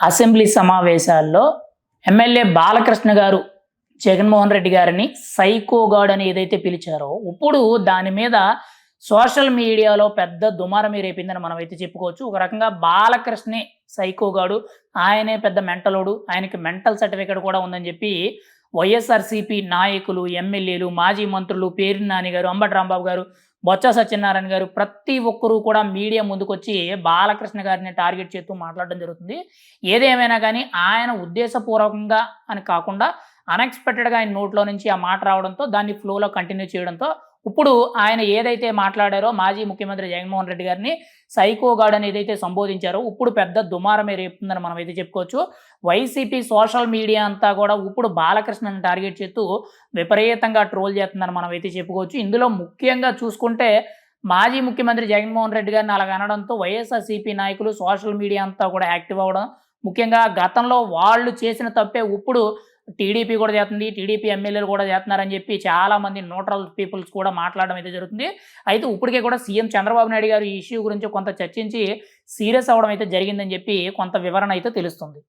Assembly సమావేశాల్లో MLA Balakrishna గారు జగన్మోహన్ రెడ్డి గారిని సైకో గాడ్ అని ఏదైతే పిలిచారో, ఇప్పుడు దాని మీద సోషల్ మీడియాలో పెద్ద దుమారమే రేపిందని మనమైతే చెప్పుకోవచ్చు. ఒక రకంగా బాలకృష్ణే సైకో గాడు, ఆయనే పెద్ద మెంటలోడు, ఆయనకి మెంటల్ సర్టిఫికేట్ కూడా ఉందని చెప్పి వైఎస్ఆర్‌సీపీ నాయకులు, ఎమ్మెల్యేలు, మాజీ మంత్రులు పేర్ని నాని గారు, అంబటి రాంబాబు గారు, బొత్స సత్యనారాయణ గారు ప్రతి ఒక్కరు కూడా మీడియా ముందుకొచ్చి బాలకృష్ణ గారిని టార్గెట్ చేస్తూ మాట్లాడడం జరుగుతుంది. ఏదేమైనా గానీ ఆయన ఉద్దేశపూర్వకంగా అని కాకుండా అన్‌ఎక్స్‌పెక్టెడ్‌గా ఆయన నోట్లో నుంచి ఆ మాట రావడంతో దాన్ని ఫ్లోలో కంటిన్యూ చేయడంతో ఇప్పుడు ఆయన ఏదైతే మాట్లాడారో మాజీ ముఖ్యమంత్రి జగన్మోహన్ రెడ్డి గారిని సైకో గాడ్ అని ఏదైతే సంబోధించారో ఇప్పుడు పెద్ద దుమారమే రేపుతుందని మనమైతే చెప్పుకోవచ్చు. వైసీపీ సోషల్ మీడియా అంతా కూడా ఇప్పుడు బాలకృష్ణని టార్గెట్ చేస్తూ విపరీతంగా ట్రోల్ చేస్తుందని మనమైతే చెప్పుకోవచ్చు. ఇందులో ముఖ్యంగా చూసుకుంటే మాజీ ముఖ్యమంత్రి జగన్మోహన్ రెడ్డి గారిని అలాగ అనడంతో వైఎస్ఆర్‌సీపీ నాయకులు సోషల్ మీడియా అంతా కూడా యాక్టివ్ అవ్వడం, ముఖ్యంగా గతంలో వాళ్ళు చేసిన తప్పే ఇప్పుడు టీడీపీ కూడా చేస్తుంది. టీడీపీ ఎమ్మెల్యేలు కూడా చేస్తున్నారని చెప్పి చాలామంది న్యూట్రల్ పీపుల్స్ కూడా మాట్లాడడం అయితే జరుగుతుంది. అయితే ఇప్పటికే కూడా సీఎం చంద్రబాబు నాయుడు గారు ఈ ఇష్యూ గురించి కొంత చర్చించి సీరియస్ అవ్వడం అయితే జరిగిందని చెప్పి కొంత వివరణ అయితే తెలుస్తుంది.